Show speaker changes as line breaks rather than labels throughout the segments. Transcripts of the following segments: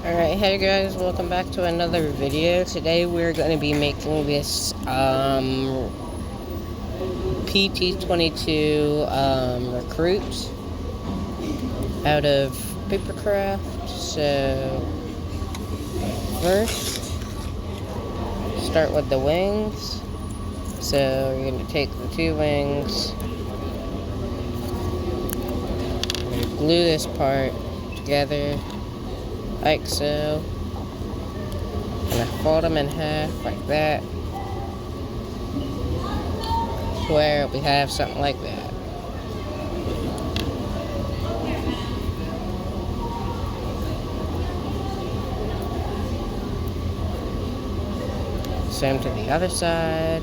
Alright, hey guys, welcome back to another video. Today we're going to be making this PT-22 Recruit out of Papercraft. So first, start with the wings. So you're going to take the two wings, glue this part together like so. And I fold them in half like that, where we have something like that. Same to the other side.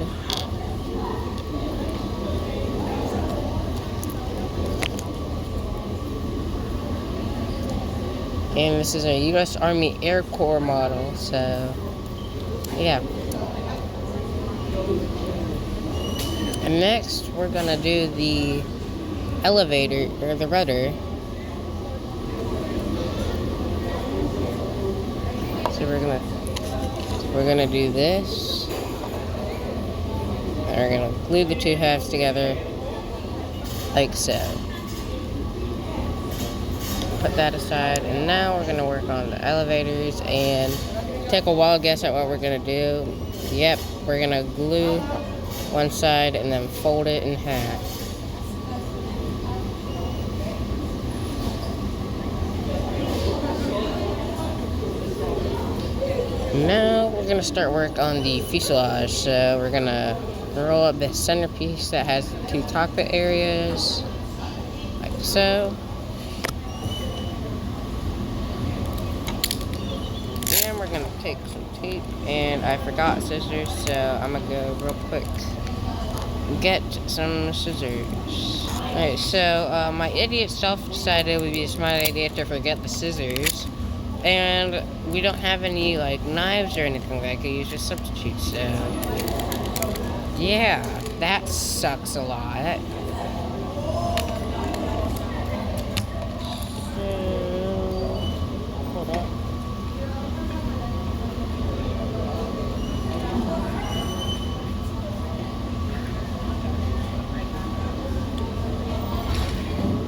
And this is a U.S. Army Air Corps model, so yeah. And next, we're gonna do the elevator, or the rudder. So we're gonna do this. And we're gonna glue the two halves together, like so. Put that aside, and now we're gonna work on the elevators and take a wild guess at what we're gonna do. Yep, we're gonna glue one side and then fold it in half. Now we're gonna start work on the fuselage. So we're gonna roll up the centerpiece that has the two cockpit areas, like so. And we're gonna take some tape, and I forgot scissors, so I'm gonna go real quick and get some scissors. Alright, so my idiot self decided it would be a smart idea to forget the scissors, and we don't have any like knives or anything that I could use as substitute, so yeah, that sucks a lot. Hold up.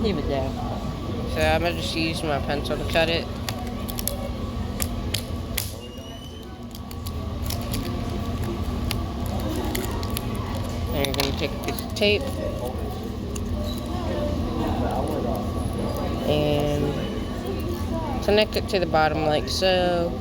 Leave it there. So I'm gonna just use my pencil to cut it. And you're gonna take a piece of tape and connect it to the bottom like so.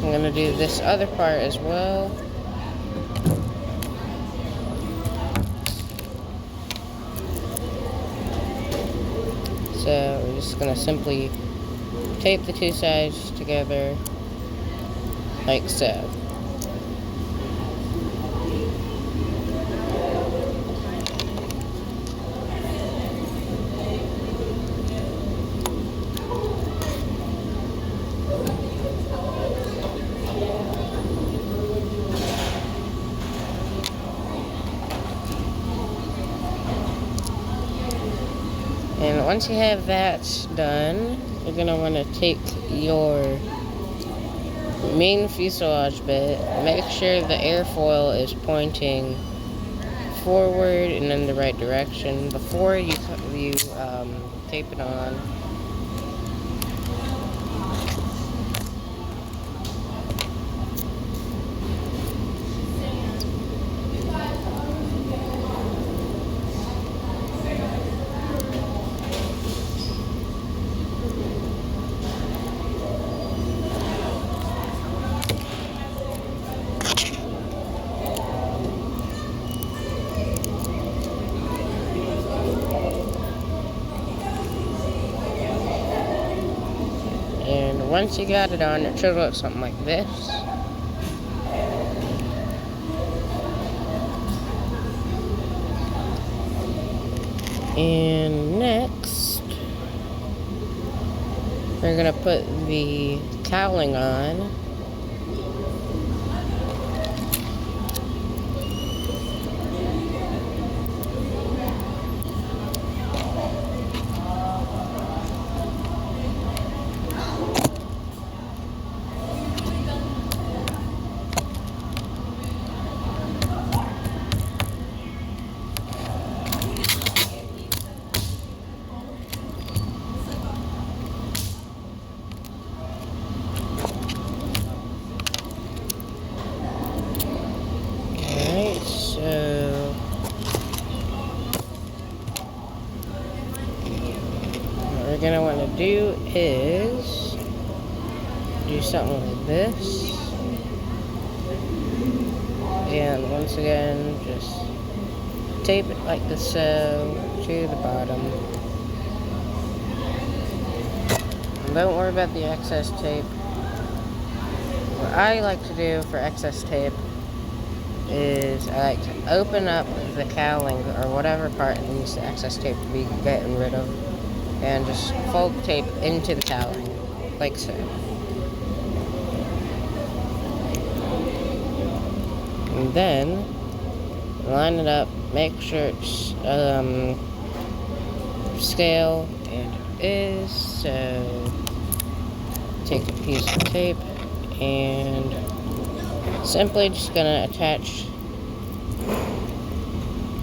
I'm gonna do this other part as well. So we're just gonna simply tape the two sides together like so. And once you have that done, you're going to want to take your main fuselage bit, make sure the airfoil is pointing forward and in the right direction before you tape it on. And once you got it on, it should look something like this. And next, we're gonna put the cowling on. do is do something like this. And once again, just tape it like so to the bottom. And don't worry about the excess tape. What I like to do for excess tape is I like to open up the cowling or whatever part needs the excess tape to be getting rid of, and just fold the tape into the cowling, like so. And then line it up, make sure it's scale, and it is. So take a piece of tape and simply just gonna attach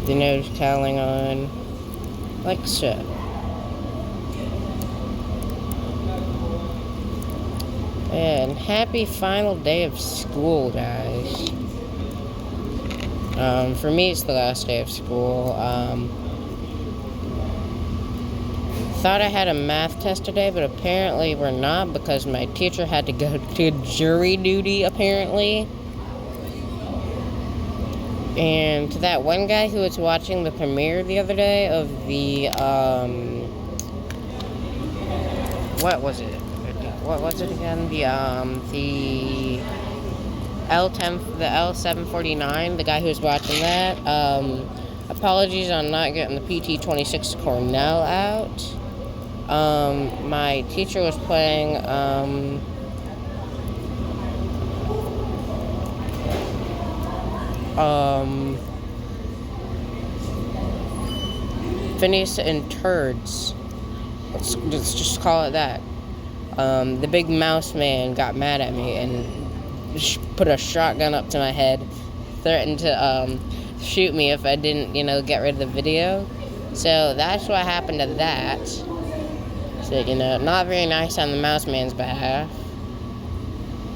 the nose cowling on like so. And happy final day of school, guys. For me, it's the last day of school. Thought I had a math test today, but apparently we're not, because my teacher had to go to jury duty, apparently. And to that one guy who was watching the premiere the other day of the, what was it? What was it again? The L10, the L749, the guy who was watching that, apologies on not getting the PT-22 Cornell out. My teacher was playing, Phineas and Turds. Let's just call it that. The big mouse man got mad at me and put a shotgun up to my head, threatened to shoot me if I didn't, get rid of the video. So that's what happened to that. So, not very nice on the mouse man's behalf.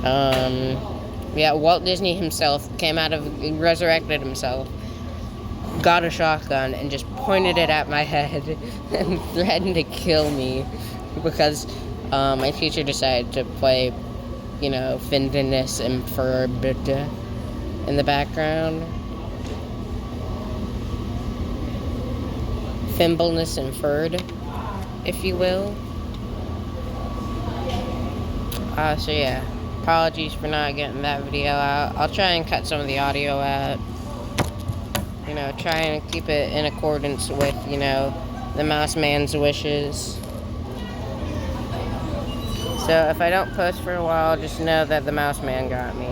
Yeah, Walt Disney himself resurrected himself, got a shotgun, and just pointed it at my head and threatened to kill me because my teacher decided to play, Phineas and Ferb in the background. Fimbleness and Ferd, if you will. So yeah, apologies for not getting that video out. I'll try and cut some of the audio out. Try and keep it in accordance with, the mouse man's wishes. So if I don't post for a while, just know that the mouse man got me.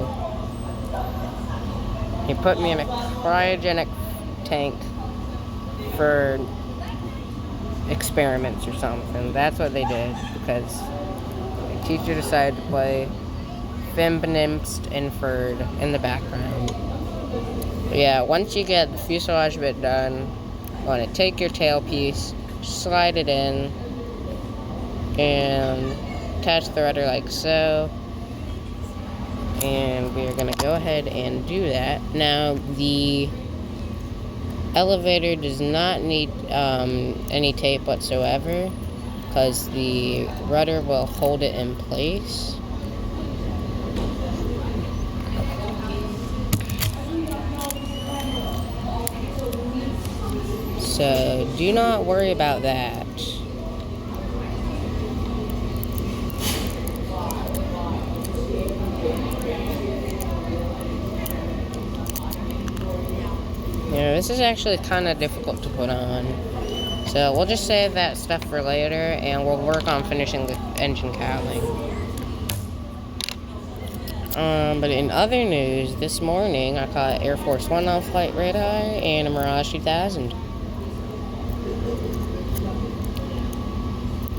He put me in a cryogenic tank for experiments or something. That's what they did, because the teacher decided to play Phineas and Ferb in the background. But yeah, once you get the fuselage bit done, you want to take your tailpiece, slide it in, and attach the rudder like so. And we are going to go ahead and do that. Now, the elevator does not need any tape whatsoever, because the rudder will hold it in place. So do not worry about that. This is actually kind of difficult to put on. So we'll just save that stuff for later, and we'll work on finishing the engine cowling. But in other news, this morning I caught Air Force One on flight radar and a Mirage 2000.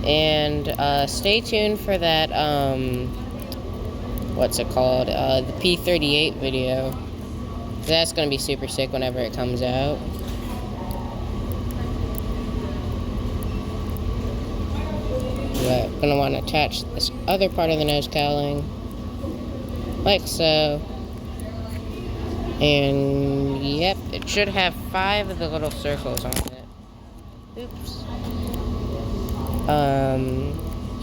And stay tuned for that, what's it called? The P-38 video. That's going to be super sick whenever it comes out. But I'm going to want to attach this other part of the nose cowling, like so. And yep, it should have 5 of the little circles on it. Oops.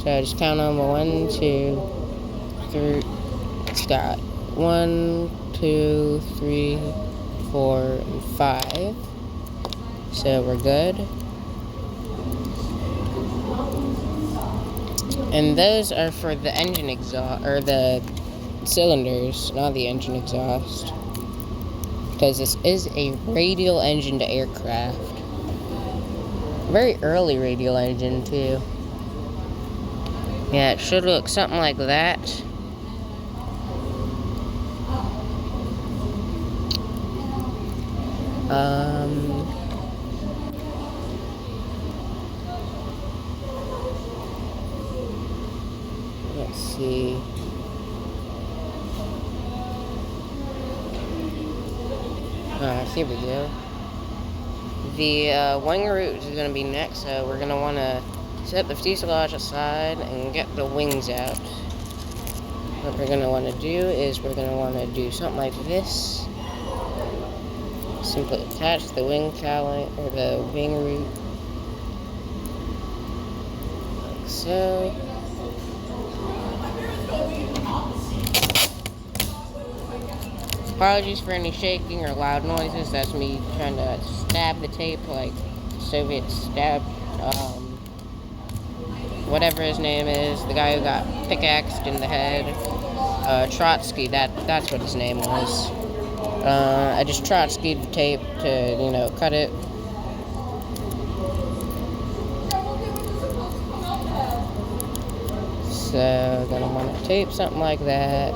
So just count them. 1, 2, 3. It's got 1, 2, 3, 4, and 5. So we're good. And those are for the engine exhaust, or the cylinders, not the engine exhaust. Because this is a radial engine to aircraft. Very early radial engine, too. Yeah, it should look something like that. Let's see. Here we go. The wing root is going to be next, so we're going to want to set the fuselage aside and get the wings out. What we're going to want to do is we're going to want to do something like this. Simply attach the wing cowling, or the wing root, like so. Apologies for any shaking or loud noises. That's me trying to stab the tape like Soviets stabbed, whatever his name is, the guy who got pickaxed in the head. Trotsky, that's what his name was. I just Trotsky'd the tape to, cut it. So, gonna want to tape something like that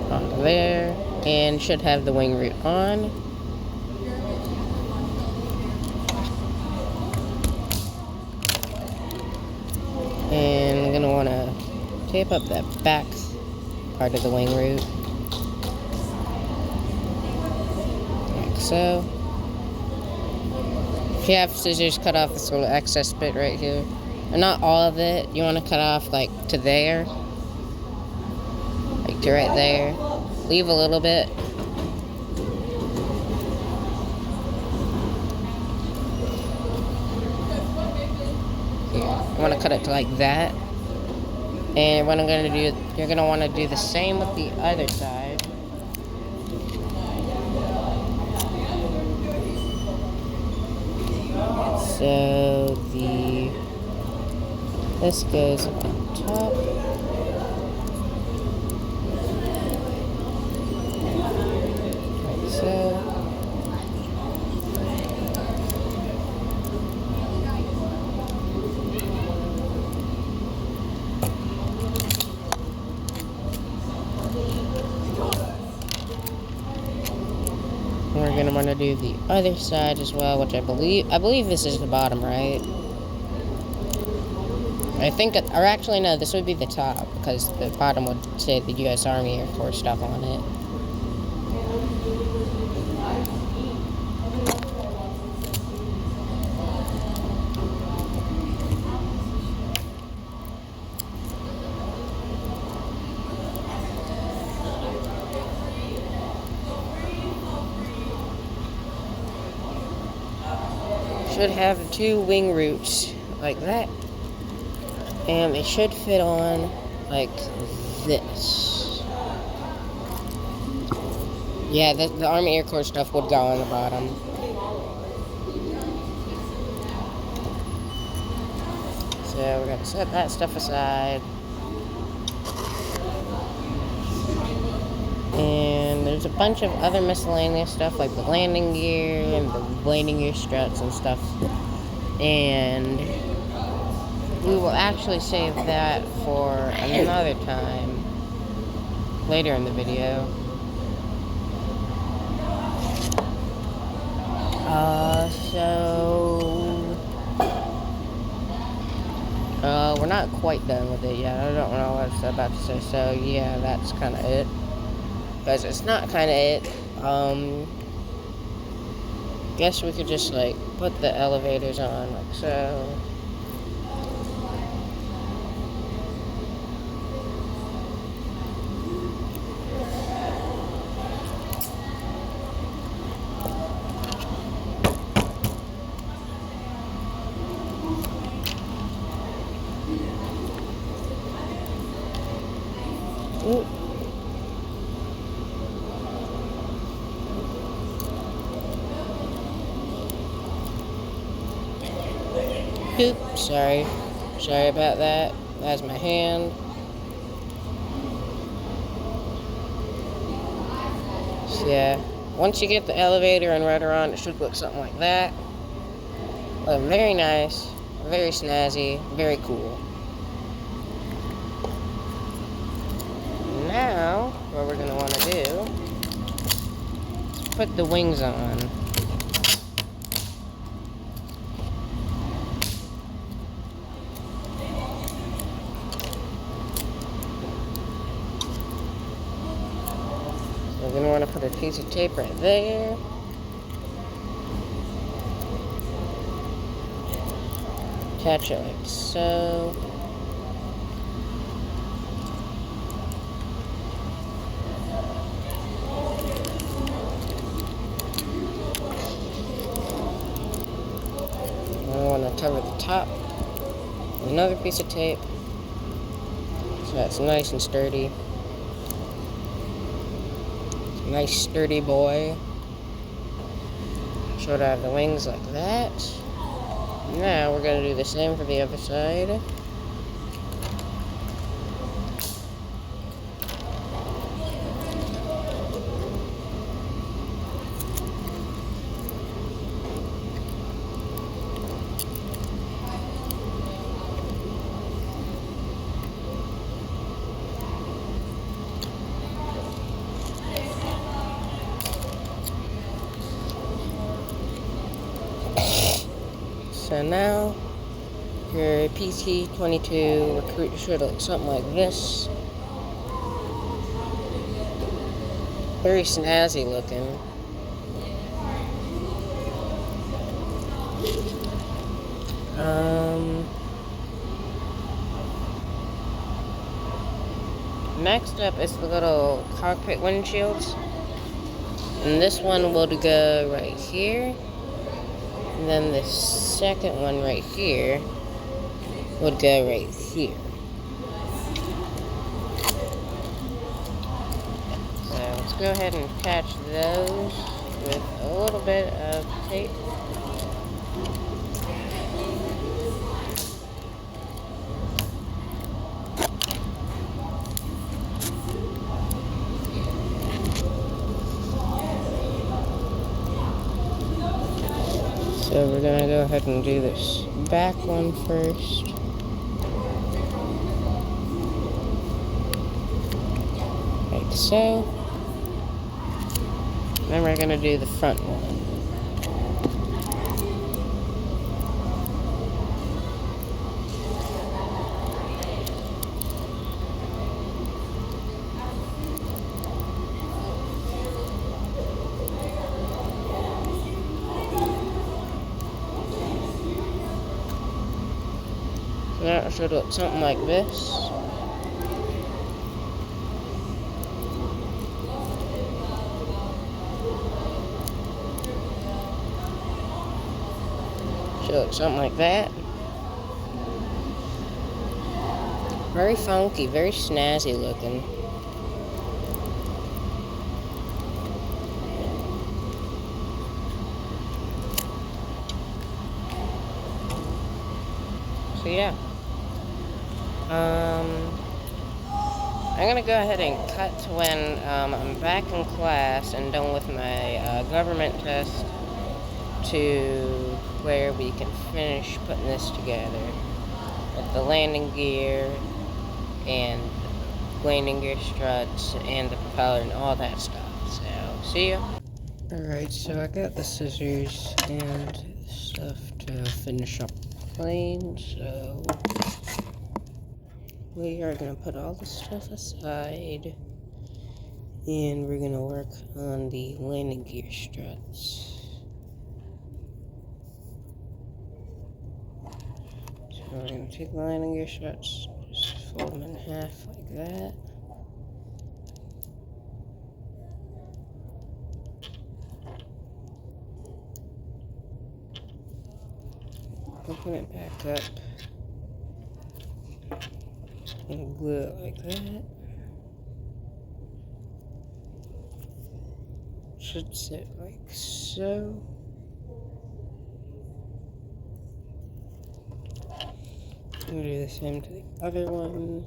onto there, and should have the wing root on. And I'm gonna want to tape up that back part of the wing root, like so. If you have scissors, cut off this little excess bit right here. And not all of it. You want to cut off like to there. Like to right there. Leave a little bit. Here. You want to cut it to like that. And what I'm going to do, you're going to want to do the same with the other side. So this goes on top. Like so. We're gonna want to do the other side as well, which I believe this is the bottom, right? I think, or actually no, this would be the top, because the bottom would say the U.S. Army Air Force stuff on it. Should have 2 wing roots like that, and they should fit on like this. Yeah, the Army Air Corps stuff would go on the bottom. So we're gonna set that stuff aside. And there's a bunch of other miscellaneous stuff like the landing gear and the landing gear struts and stuff. And we will actually save that for another time later in the video. We're not quite done with it yet. I don't know what I was about to say. So yeah, that's kind of it. Because it's not kind of it. Guess we could just like put the elevators on like so. Oops, sorry. Sorry about that. That's my hand. So yeah, once you get the elevator and rudder on, it should look something like that. Very nice, very snazzy, very cool. Now, what we're going to want to do is put the wings on. We're going to want to put a piece of tape right there. Attach it like so. I want to cover the top with another piece of tape so that's nice and sturdy. Nice sturdy boy. Short out the wings like that. Now we're going to do the same for the other side. So now, your PT-22 Recruit should look something like this. Very snazzy looking. Next up is the little cockpit windshields. And this one will go right here. And then the second one right here would go right here. So let's go ahead and attach those with a little bit of tape. So we're going to go ahead and do this back one first. Like so. Then we're going to do the front one. That should look something like this. Should look something like that. Very funky, very snazzy looking. So yeah. I'm gonna go ahead and cut to when I'm back in class and done with my government test to where we can finish putting this together with the landing gear and landing gear struts and the propeller and all that stuff. So, see ya. Alright, so I got the scissors and stuff to finish up the plane, so we are going to put all the stuff aside and we're going to work on the landing gear struts. So we're going to take the landing gear struts, just fold them in half like that. Open it back up and glue it like that. Should sit like so. And do the same to the other one.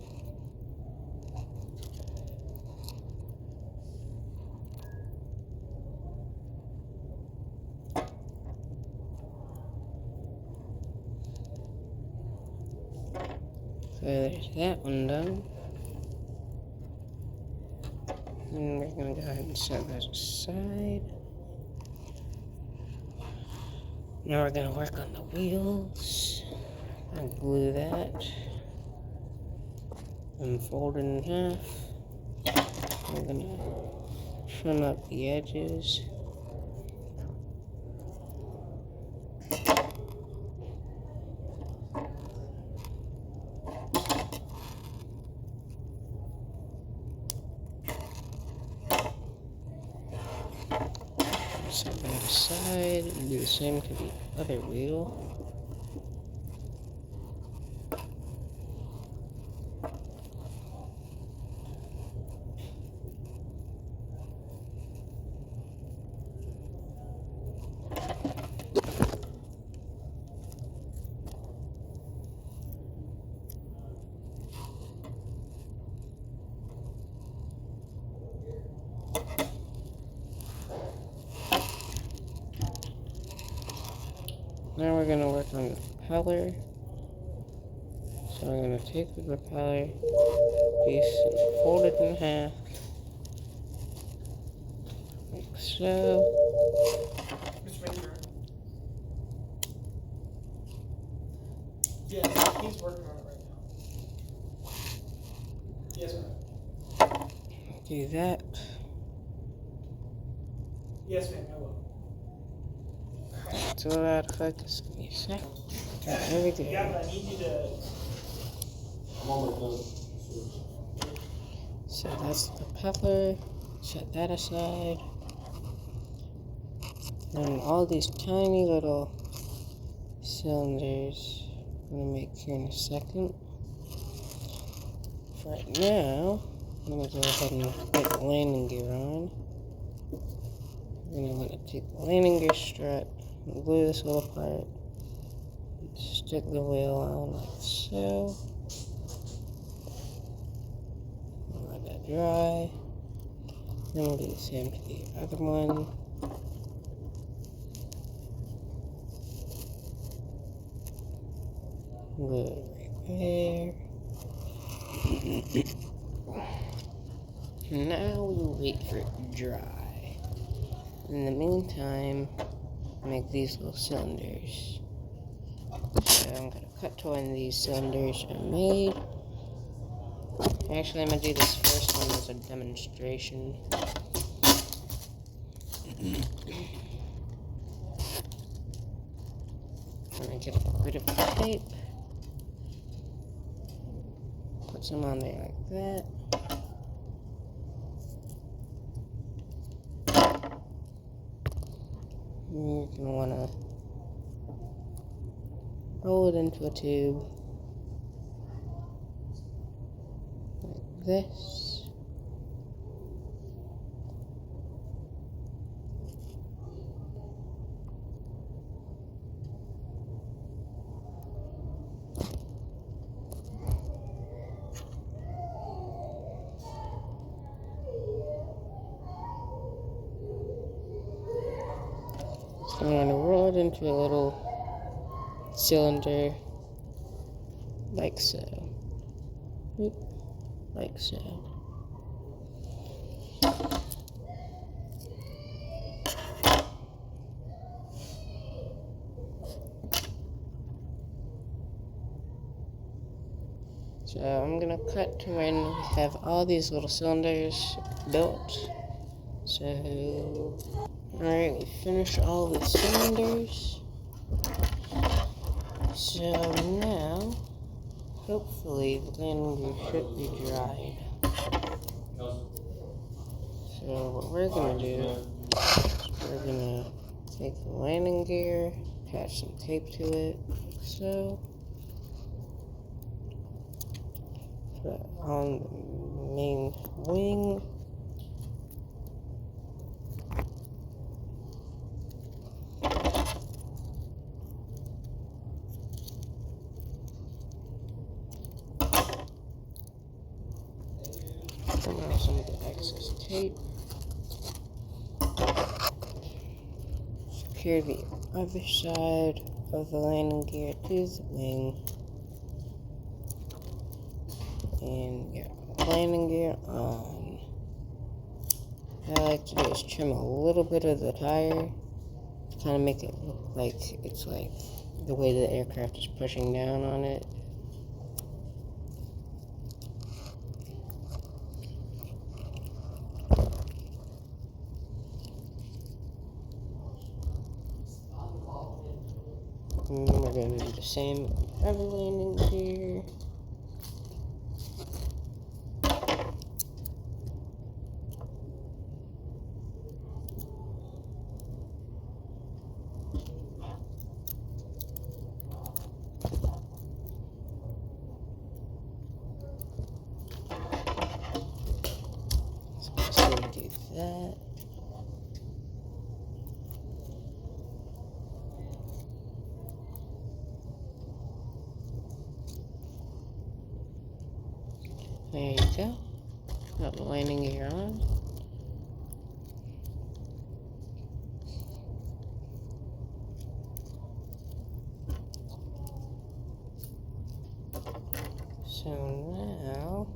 So there's that one done. And we're going to go ahead and set those aside. Now we're going to work on the wheels. I'll glue that. And fold it in half. I'm going to trim up the edges. Set that aside and do the same to the other wheel. Now we're going to work on the propeller. So I'm going to take the propeller piece and fold it in half. Like so.
Yeah, he's working on it right now. Yes, ma'am.
Do that.
Yes, ma'am, I will.
It's all out of focus. Give me a sec. There we go.
Yeah, but I need you to...
I'm on my phone.
So that's the propeller. Set that aside. And all these tiny little cylinders I'm going to make here in a second. For right now, I'm going to go ahead and put the landing gear on. And I'm going to take the landing gear strut and glue this little part. And stick the wheel on like so. And let that dry. Then we'll do the same to the other one. Glue it right there. Now we'll wait for it to dry. In the meantime, make these little cylinders. So I'm going to cut to when these cylinders are made. Actually, I'm going to do this first one as a demonstration. I'm going to get a bit of tape. Put some on there like that. You're going to want to roll it into a tube like this. So I'm going to roll it into a little cylinder, like so. Oop, like so. So I'm going to cut to when we have all these little cylinders built. So, alright, we finished all the cylinders. So now, hopefully the landing gear should be dried. So what we're going to do is we're going to take the landing gear, attach some tape to it, like so. Put it on the main wing. secure the other side of the landing gear to the wing. And get landing gear on. What I like to do is trim a little bit of the tire to kind of make it look like it's like the way the aircraft is pushing down on it. And we're going to do the same with other landing gear. So we do that. There you go. Got the landing gear on. So now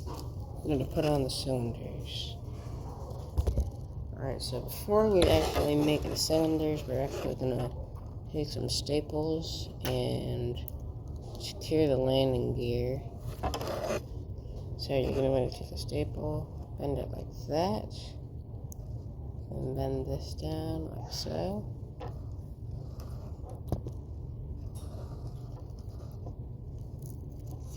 I'm going to put on the cylinders. Alright, so before we actually make the cylinders, we're actually going to take some staples and secure the landing gear. So you're going to want to take a staple, bend it like that, and bend this down like so.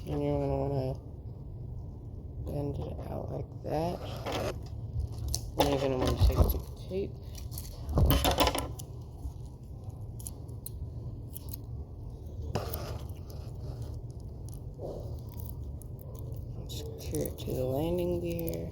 And you're going to want to bend it out like that. Then you're going to want to take some tape. Secure it to the landing gear.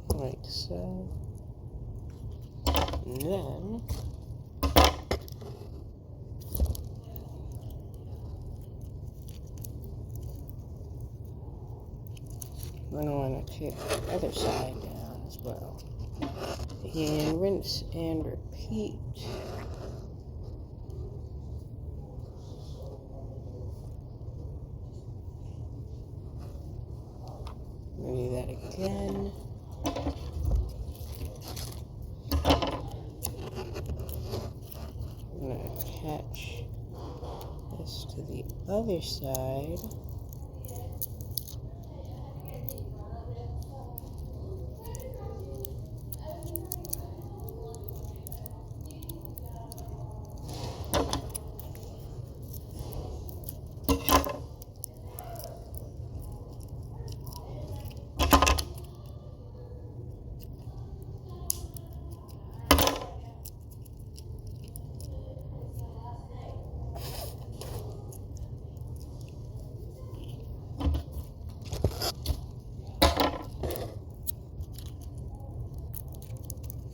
Like so. And then we're going to want to take the other side down as well. And rinse and repeat. Do that again. I'm going to attach this to the other side.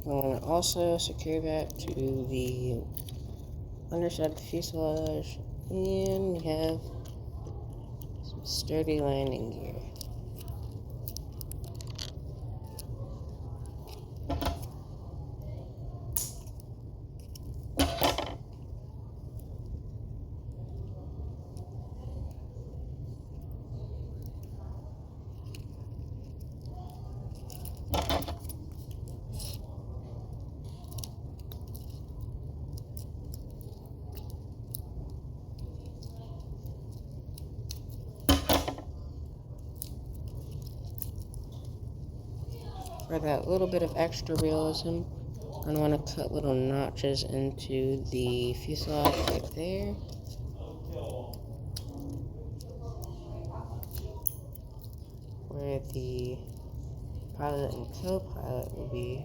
I'm going to also secure that to the underside of the fuselage, and we have some sturdy landing gear. For that little bit of extra realism, I want to cut little notches into the fuselage right there. Where the pilot and co-pilot will be.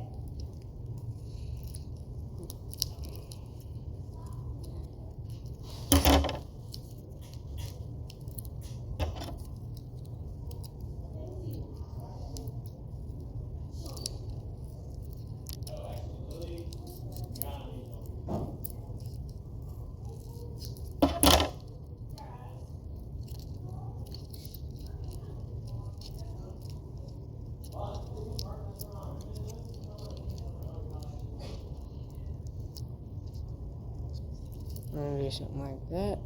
Maybe something like that.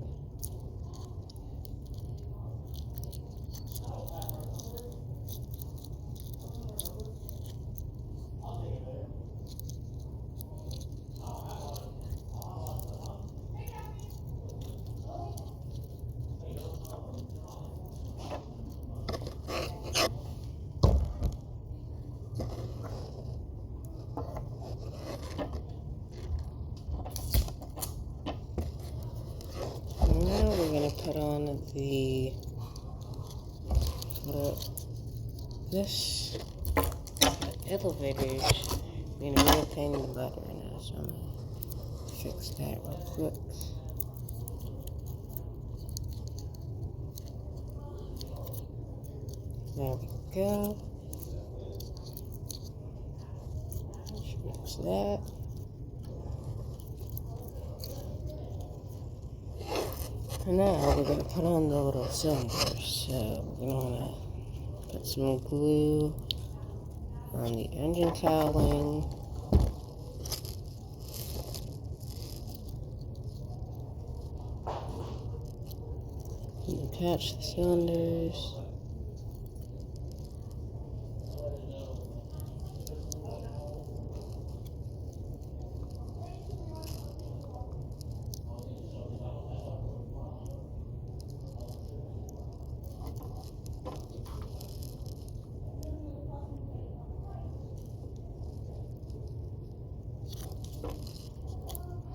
Now we're going to put on this elevator's being a real pain in the butt right now, so I'm going to fix that real quick. There we go. Let's fix that. And now we're going to put on the little cylinders. So we're going to put some glue on the engine cowling. And attach the cylinders.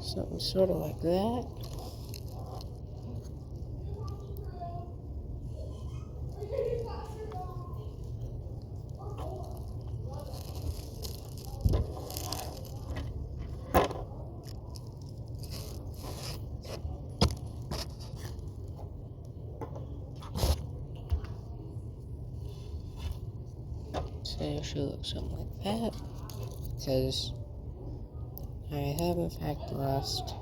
Something sort of like that. So it should look something like that, because I have in fact lost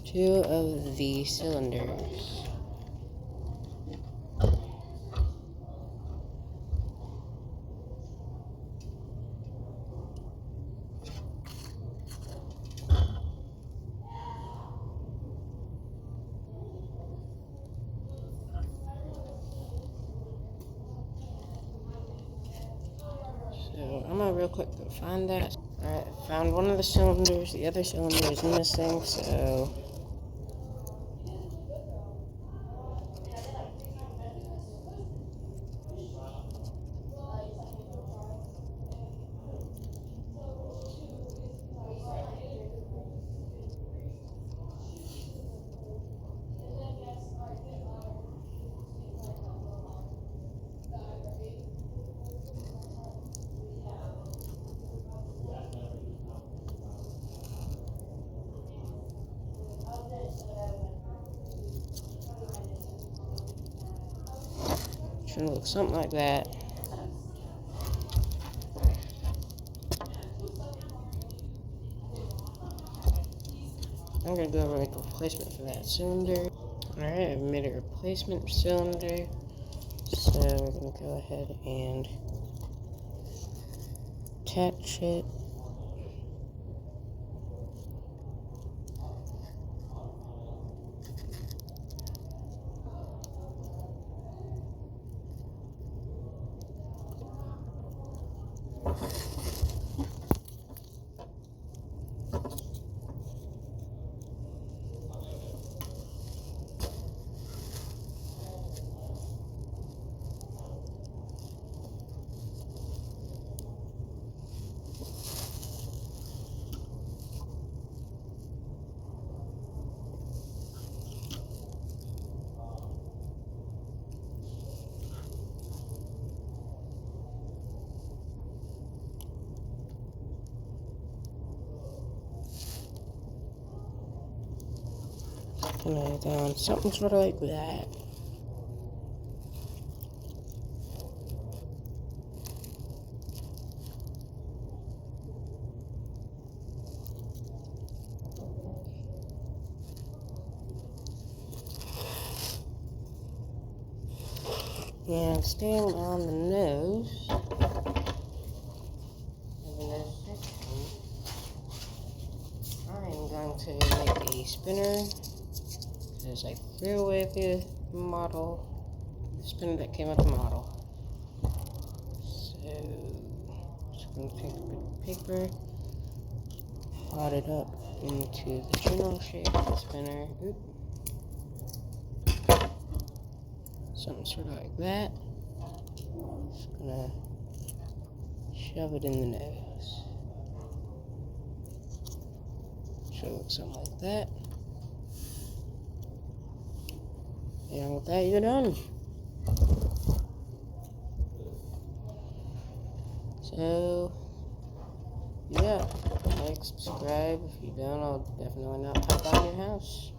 2 of the cylinders. So I'm gonna real quick go find that. Alright, found one of the cylinders. The other cylinder is missing, so should look something like that. I'm gonna go over and make a replacement for that cylinder. Alright, I've made a replacement cylinder. So we're gonna go ahead and attach it. Lay down something sort of like that. And staying on the nose, spinner because I threw away the spinner that came with the model. So, just going to take a bit of paper, plot it up into the general shape of the spinner. Oop. Something sort of like that. Just gonna shove it in the nose. Should look something like that. And with that, you're done. So, yeah, like, subscribe. If you don't, I'll definitely not pop by your house.